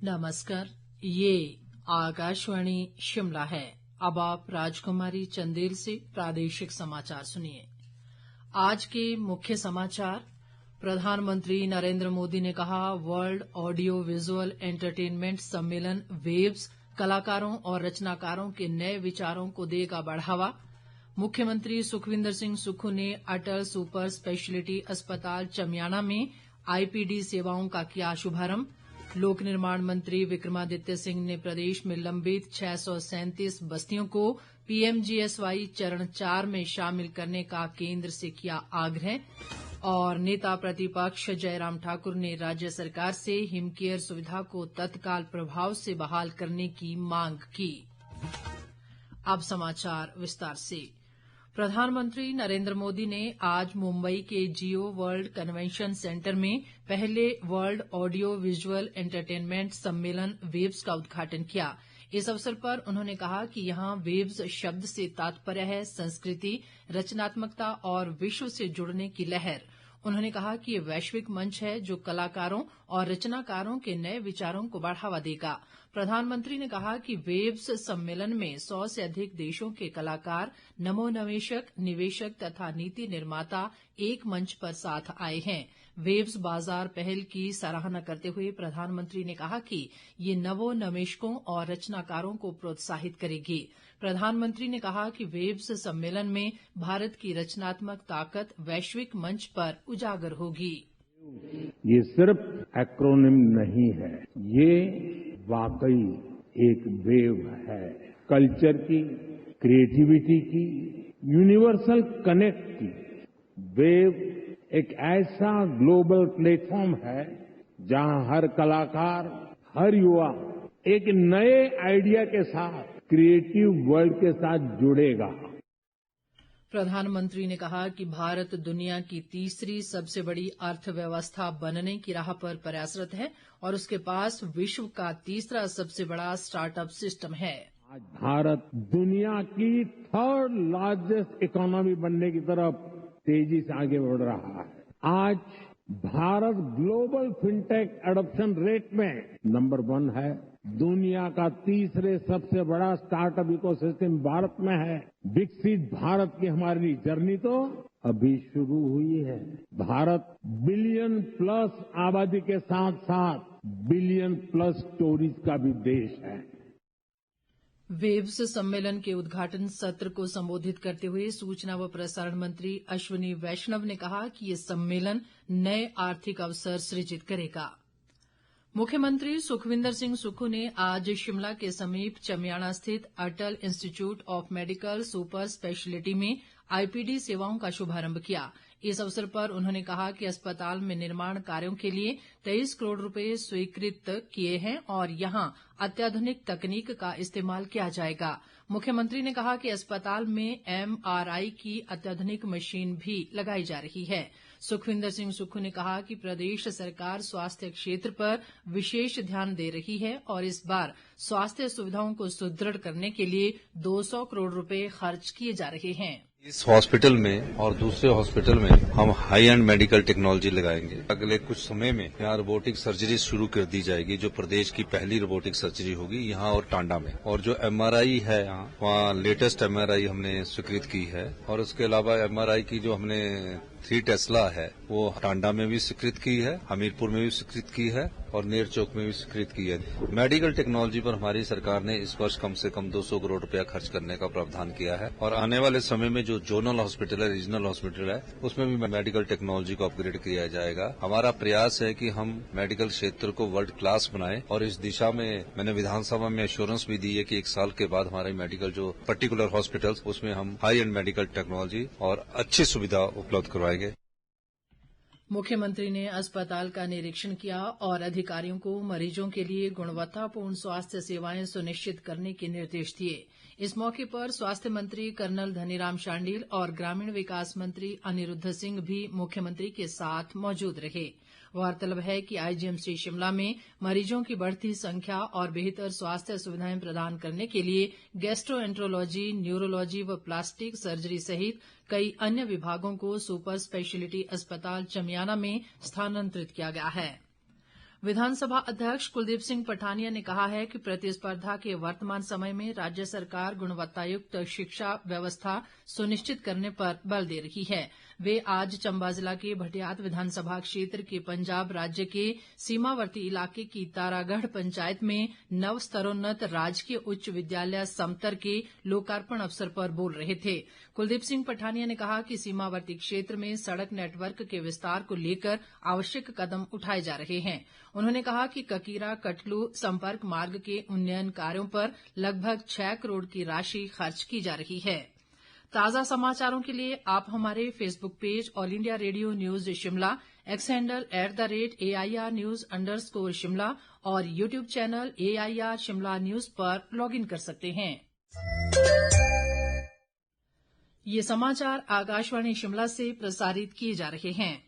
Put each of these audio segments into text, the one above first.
नमस्कार, ये आकाशवाणी शिमला है। अब आप राजकुमारी चंदेल से प्रादेशिक समाचार सुनिए। आज के मुख्य समाचार। प्रधानमंत्री नरेंद्र मोदी ने कहा, वर्ल्ड ऑडियो विजुअल एंटरटेनमेंट सम्मेलन वेव्स कलाकारों और रचनाकारों के नए विचारों को देगा बढ़ावा। मुख्यमंत्री सुखविंदर सिंह सुक्खू ने अटल सुपर स्पेशलिटी अस्पताल चमियाना में आईपीडी सेवाओं का किया शुभारंभ। लोक निर्माण मंत्री विक्रमादित्य सिंह ने प्रदेश में लंबित 637 बस्तियों को पीएमजीएसवाई चरण 4 में शामिल करने का केंद्र से किया आग्रह। और नेता प्रतिपक्ष जयराम ठाकुर ने राज्य सरकार से हिमकेयर सुविधा को तत्काल प्रभाव से बहाल करने की मांग की। अब समाचार विस्तार से। प्रधानमंत्री नरेंद्र मोदी ने आज मुंबई के जियो वर्ल्ड कन्वेंशन सेंटर में पहले वर्ल्ड ऑडियो विजुअल एंटरटेनमेंट सम्मेलन वेव्स का उद्घाटन किया। इस अवसर पर उन्होंने कहा कि यहां वेव्स शब्द से तात्पर्य है संस्कृति, रचनात्मकता और विश्व से जुड़ने की लहर। उन्होंने कहा कि ये वैश्विक मंच है जो कलाकारों और रचनाकारों के नए विचारों को बढ़ावा देगा। प्रधानमंत्री ने कहा कि वेव्स सम्मेलन में 100 से अधिक देशों के कलाकार, नवोन्मेषक, निवेशक तथा नीति निर्माता एक मंच पर साथ आए हैं। वेव्स बाजार पहल की सराहना करते हुए प्रधानमंत्री ने कहा कि ये नवोन्मेषकों और रचनाकारों को प्रोत्साहित करेगी। प्रधानमंत्री ने कहा कि वेव्स सम्मेलन में भारत की रचनात्मक ताकत वैश्विक मंच पर उजागर होगी। ये सिर्फ एक्रोनिम नहीं है, ये वाकई एक वेव है। कल्चर की, क्रिएटिविटी की, यूनिवर्सल कनेक्ट की। वेव एक ऐसा ग्लोबल प्लेटफॉर्म है जहां हर कलाकार, हर युवा एक नए आइडिया के साथ क्रिएटिव वर्ल्ड के साथ जुड़ेगा। प्रधानमंत्री ने कहा कि भारत दुनिया की तीसरी सबसे बड़ी अर्थव्यवस्था बनने की राह पर प्रयासरत है और उसके पास विश्व का तीसरा सबसे बड़ा स्टार्टअप सिस्टम है। आज भारत दुनिया की थर्ड लार्जेस्ट इकोनॉमी बनने की तरफ तेजी से आगे बढ़ रहा है। आज Bharat global fintech adoption rate में नंबर 1 है। दुनिया का तीसरे सबसे बड़ा स्टार्टअप इकोसिस्टम भारत में है। विकसित भारत की हमारी जर्नी तो अभी शुरू हुई है। भारत बिलियन प्लस आबादी के साथ साथ बिलियन प्लस स्टोरीज का भी देश है। वेव्स सम्मेलन के उद्घाटन सत्र को संबोधित करते हुए सूचना व प्रसारण मंत्री अश्विनी वैष्णव ने कहा कि ये सम्मेलन नए आर्थिक अवसर सृजित करेगा। मुख्यमंत्री सुखविंदर सिंह सुक्खू ने आज शिमला के समीप चमियाना स्थित Atal institute of medical super speciality में आईपीडी सेवाओं का शुभारंभ किया। इस अवसर पर उन्होंने कहा कि अस्पताल में निर्माण कार्यों के लिए 23 करोड़ रुपए स्वीकृत किए हैं और यहां अत्याधुनिक तकनीक का इस्तेमाल किया जाएगा। मुख्यमंत्री ने कहा कि अस्पताल में एमआरआई की अत्याधुनिक मशीन भी लगाई जा रही है। सुखविंदर सिंह सुक्खू ने कहा कि प्रदेश सरकार स्वास्थ्य क्षेत्र पर विशेष ध्यान दे रही है और इस बार स्वास्थ्य सुविधाओं को सुदृढ़ करने के लिए 200 करोड़ रुपए खर्च किए जा रहे हैं। इस हॉस्पिटल में और दूसरे हॉस्पिटल में हम हाई एंड मेडिकल टेक्नोलॉजी लगाएंगे। अगले कुछ समय में यहाँ रोबोटिक सर्जरी शुरू कर दी जाएगी, जो प्रदेश की पहली रोबोटिक सर्जरी होगी यहाँ और टांडा में। और जो एमआरआई है यहाँ, वहाँ लेटेस्ट एमआरआई हमने स्वीकृत की है। और उसके अलावा एमआरआई की जो हमने 3 टेस्ला है वो टांडा में भी स्वीकृत की है, हमीरपुर में भी स्वीकृत की है और नेर चौक में भी स्वीकृत की है। मेडिकल टेक्नोलॉजी पर हमारी सरकार ने इस वर्ष कम से कम 200 करोड़ रुपया खर्च करने का प्रावधान किया है। और आने वाले समय में जो जोनल हॉस्पिटल है, रीजनल हॉस्पिटल है, उसमें भी मेडिकल टेक्नोलॉजी को अपग्रेड किया जाएगा। हमारा प्रयास है कि हम मेडिकल क्षेत्र को वर्ल्ड क्लास बनाएं और इस दिशा में मैंने विधानसभा में एश्योरेंस भी दी है कि 1 साल के बाद हमारे मेडिकल जो पर्टिकुलर हॉस्पिटल्स, उसमें हम हाई एंड मेडिकल टेक्नोलॉजी और अच्छी सुविधा उपलब्ध करवाएंगे। मुख्यमंत्री ने अस्पताल का निरीक्षण किया और अधिकारियों को मरीजों के लिए गुणवत्तापूर्ण स्वास्थ्य सेवाएं सुनिश्चित करने के निर्देश दिए। इस मौके पर स्वास्थ्य मंत्री कर्नल धनीराम शांडिल और ग्रामीण विकास मंत्री अनिरुद्ध सिंह भी मुख्यमंत्री के साथ मौजूद रहे। गौरतलब है कि आईजीएमसी शिमला में मरीजों की बढ़ती संख्या और बेहतर स्वास्थ्य सुविधाएं प्रदान करने के लिए गैस्ट्रोएंट्रोलॉजी, न्यूरोलॉजी व प्लास्टिक सर्जरी सहित कई अन्य विभागों को सुपर स्पेशलिटी अस्पताल चमियाना में स्थानांतरित किया गया है। विधानसभा अध्यक्ष कुलदीप सिंह पठानिया ने कहा है कि प्रतिस्पर्धा के वर्तमान समय में राज्य सरकार गुणवत्तायुक्त शिक्षा व्यवस्था सुनिश्चित करने पर बल दे रही है। वे आज चंबा जिला के भटियात विधानसभा क्षेत्र के पंजाब राज्य के सीमावर्ती इलाके की तारागढ़ पंचायत में नव स्तरोन्नत राजकीय उच्च विद्यालय समतर के लोकार्पण अवसर पर बोल रहे थे। कुलदीप सिंह पठानिया ने कहा कि सीमावर्ती क्षेत्र में सड़क नेटवर्क के विस्तार को लेकर आवश्यक कदम उठाए जा रहे हैं। उन्होंने कहा कि ककीरा कटलू संपर्क मार्ग के उन्नयन कार्यों पर लगभग 6 करोड़ की राशि खर्च की जा रही है। ताजा समाचारों के लिए आप हमारे Facebook page All India Radio news Shimla, X handle @AIR News_ Shimla और YouTube channel AIR Shimla news पर लॉग इन कर सकते हैं। ये समाचार आकाशवाणी शिमला से प्रसारित किए जा रहे हैं।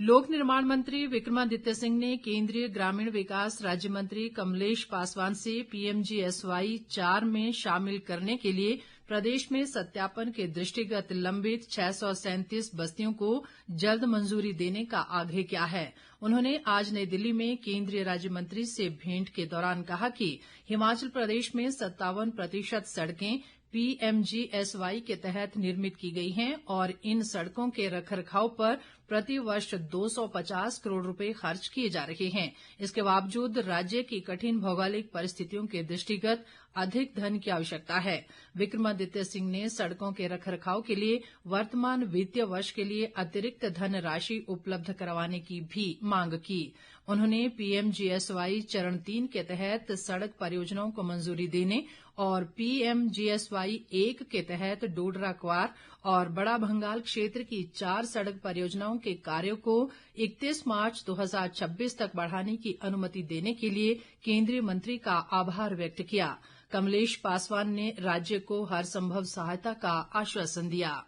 लोक निर्माण मंत्री विक्रमादित्य सिंह ने केंद्रीय ग्रामीण विकास राज्य मंत्री कमलेश पासवान से PMGSY 4 में शामिल करने के लिए प्रदेश में सत्यापन के दृष्टिगत लंबित 637 बस्तियों को जल्द मंजूरी देने का आग्रह किया है। उन्होंने आज नई दिल्ली में केंद्रीय राज्य मंत्री से भेंट के दौरान कहा कि हिमाचल प्रदेश में 57% सड़कें PMGSY के तहत निर्मित की गई हैं और इन सड़कों के रखरखाव पर प्रति वर्ष 250 करोड़ रुपए खर्च किए जा रहे हैं। इसके बावजूद राज्य की कठिन भौगोलिक परिस्थितियों के दृष्टिगत अधिक धन की आवश्यकता है। विक्रमादित्य सिंह ने सड़कों के रखरखाव के लिए वर्तमान वित्तीय वर्ष के लिए अतिरिक्त धन राशि उपलब्ध करवाने की भी मांग की। उन्होंने PMGSY चरण 3 के तहत सड़क परियोजनाओं को मंजूरी देने और PMGSY 1 के तहत डोडरा क्वार और बड़ा भंगाल क्षेत्र की 4 सड़क परियोजनाओं के कार्यों को 31 मार्च 2026 तक बढ़ाने की अनुमति देने के लिए केंद्रीय मंत्री का आभार व्यक्त किया। कमलेश पासवान ने राज्य को हर संभव सहायता का आश्वासन दिया।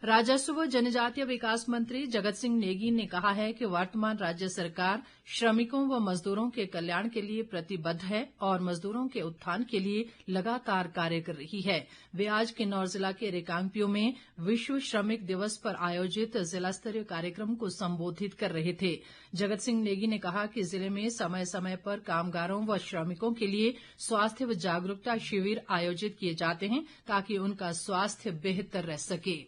राजस्व व जनजातीय विकास मंत्री जगत सिंह नेगी ने कहा है कि वर्तमान राज्य सरकार श्रमिकों व मजदूरों के कल्याण के लिए प्रतिबद्ध है और मजदूरों के उत्थान के लिए लगातार कार्य कर रही है। वे आज किन्नौर जिला के रिकांगपिओ में विश्व श्रमिक दिवस पर आयोजित जिला स्तरीय कार्यक्रम को संबोधित कर रहे थे। जगत सिंह नेगी ने कहा कि जिले में समय समय पर कामगारों व श्रमिकों के लिए स्वास्थ्य व जागरूकता शिविर आयोजित किए जाते हैं ताकि उनका स्वास्थ्य बेहतर रह सके।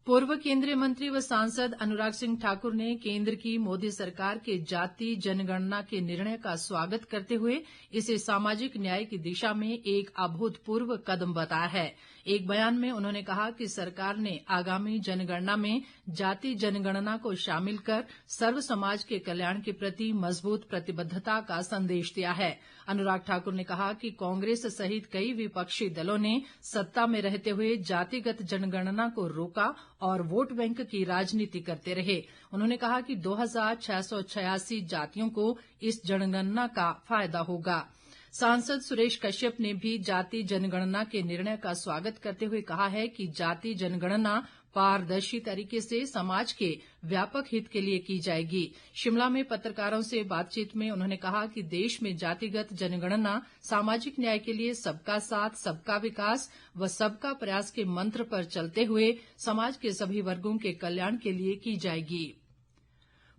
पूर्व केंद्रीय मंत्री व सांसद अनुराग सिंह ठाकुर ने केंद्र की मोदी सरकार के जाति जनगणना के निर्णय का स्वागत करते हुए इसे सामाजिक न्याय की दिशा में एक अभूतपूर्व कदम बताया है। एक बयान में उन्होंने कहा कि सरकार ने आगामी जनगणना में जाति जनगणना को शामिल कर सर्व समाज के कल्याण के प्रति मजबूत प्रतिबद्धता का संदेश दिया है। अनुराग ठाकुर ने कहा कि कांग्रेस सहित कई विपक्षी दलों ने सत्ता में रहते हुए जातिगत जनगणना को रोका और वोट बैंक की राजनीति करते रहे। उन्होंने कहा कि 2686 जातियों को इस जनगणना का फायदा होगा। सांसद सुरेश कश्यप ने भी जाति जनगणना के निर्णय का स्वागत करते हुए कहा है कि जाति जनगणना पारदर्शी तरीके से समाज के व्यापक हित के लिए की जाएगी। शिमला में पत्रकारों से बातचीत में उन्होंने कहा कि देश में जातिगत जनगणना सामाजिक न्याय के लिए सबका साथ, सबका विकास व सबका प्रयास के मंत्र पर चलते हुए समाज के सभी वर्गों के कल्याण के लिए की जाएगी।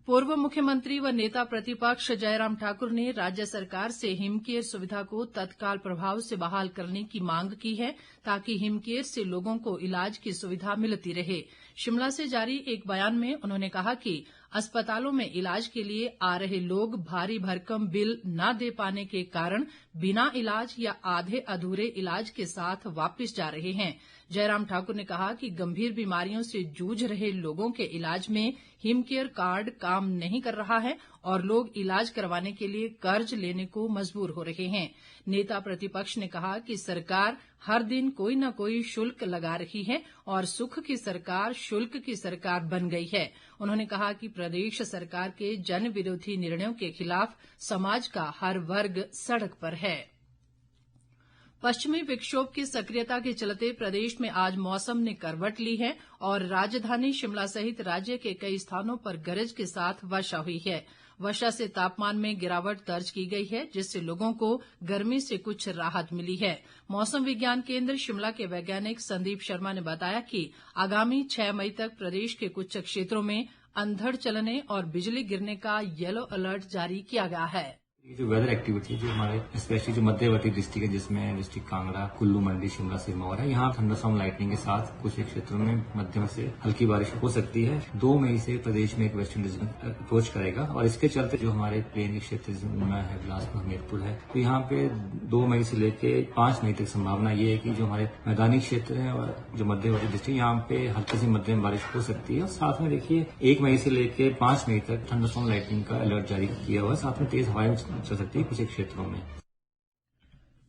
पूर्व मुख्यमंत्री व नेता प्रतिपक्ष जयराम ठाकुर ने राज्य सरकार से हिमकेयर सुविधा को तत्काल प्रभाव से बहाल करने की मांग की है ताकि हिमकेयर से लोगों को इलाज की सुविधा मिलती रहे। शिमला से जारी एक बयान में उन्होंने कहा कि अस्पतालों में इलाज के लिए आ रहे लोग भारी भरकम बिल न दे पाने के कारण बिना इलाज या आधे अधूरे इलाज के साथ वापस जा रहे हैं। जयराम ठाकुर ने कहा कि गंभीर बीमारियों से जूझ रहे लोगों के इलाज में हिमकेयर कार्ड काम नहीं कर रहा है और लोग इलाज करवाने के लिए कर्ज लेने को मजबूर हो रहे हैं। नेता प्रतिपक्ष ने कहा कि सरकार हर दिन कोई न कोई शुल्क लगा रही है और सुख की सरकार शुल्क की सरकार बन गई है। उन्होंने कहा कि प्रदेश सरकार के जन विरोधी निर्णयों के खिलाफ समाज का हर वर्ग सड़क पर है। पश्चिमी विक्षोभ की सक्रियता के चलते प्रदेश में आज मौसम ने करवट ली है और राजधानी शिमला सहित राज्य के कई स्थानों पर गरज के साथ वर्षा हुई है। वर्षा से तापमान में गिरावट दर्ज की गई है जिससे लोगों को गर्मी से कुछ राहत मिली है। मौसम विज्ञान केंद्र शिमला के वैज्ञानिक संदीप शर्मा ने बताया कि आगामी 6 मई तक प्रदेश के कुछ क्षेत्रों में अंधड़ चलने और बिजली गिरने का येलो अलर्ट जारी किया गया है। ये जो वेदर एक्टिविटी है जो हमारे स्पेशली जो मध्यवर्ती डिस्ट्रिक्ट है जिसमें डिस्ट्रिक्ट कांगड़ा, कुल्लू, मंडी, शिमला, सिरमौर है, यहाँ थंडरस्टॉर्म लाइटनिंग के साथ कुछ एक क्षेत्रों में मध्यम से हल्की बारिश हो सकती है। 2 मई से प्रदेश में एक वेस्टर्न डिस्टर्बेंस अप्रोच करेगा और इसके चलते जो हमारे प्लेन के क्षेत्र है, बिलासपुर, हमीरपुर है, तो यहाँ पे 2 मई से लेके 5 मई तक संभावना ये है कि जो हमारे मैदानी क्षेत्र है और जो मध्यवर्ती डिस्ट्रिक्ट यहाँ पे हल्की से मध्यम बारिश हो सकती है। और साथ में देखिए 1 मई से लेके 5 मई तक थंडरस्टॉर्म लाइटनिंग का अलर्ट जारी किया हुआ है। साथ में तेज हवाएं चल सकती है कुछ क्षेत्रों में।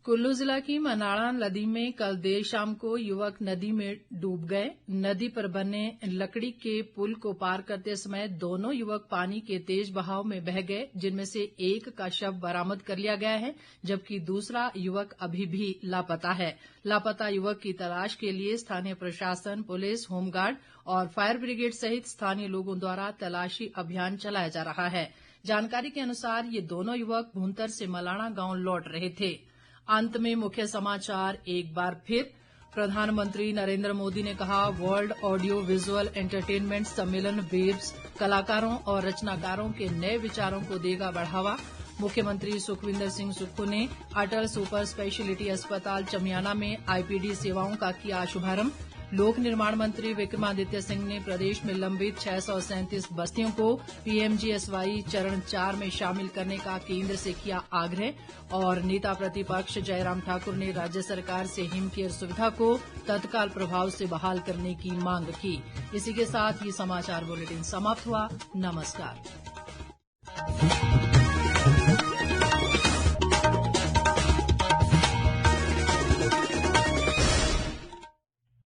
कुल्लू जिला की मनाड़ा नदी में कल देर शाम को युवक नदी में डूब गए। नदी पर बने लकड़ी के पुल को पार करते समय दोनों युवक पानी के तेज बहाव में बह गए, जिनमें से एक का शव बरामद कर लिया गया है, जबकि दूसरा युवक अभी भी लापता है। लापता युवक की तलाश के लिए स्थानीय प्रशासन, पुलिस, होमगार्ड और फायर ब्रिगेड सहित स्थानीय लोगों द्वारा तलाशी अभियान चलाया जा रहा है। जानकारी के अनुसार ये दोनों युवक भूंतर से मलाणा गांव लौट रहे थे। अंत में मुख्य समाचार एक बार फिर। प्रधानमंत्री नरेंद्र मोदी ने कहा, वर्ल्ड ऑडियो विजुअल एंटरटेनमेंट सम्मेलन वेव्स कलाकारों और रचनाकारों के नए विचारों को देगा बढ़ावा। मुख्यमंत्री सुखविंदर सिंह सुक्खू ने अटल सुपर स्पेशलिटी अस्पताल चमियाना में आईपीडी सेवाओं का किया शुभारंभ। लोक निर्माण मंत्री विक्रमादित्य सिंह ने प्रदेश में लंबित 637 बस्तियों को पीएमजीएसवाई चरण 4 में शामिल करने का केंद्र से किया आग्रह। और नेता प्रतिपक्ष जयराम ठाकुर ने राज्य सरकार से हिम केयर सुविधा को तत्काल प्रभाव से बहाल करने की मांग की। इसी के साथ ये समाचार बुलेटिन समाप्त हुआ। नमस्कार।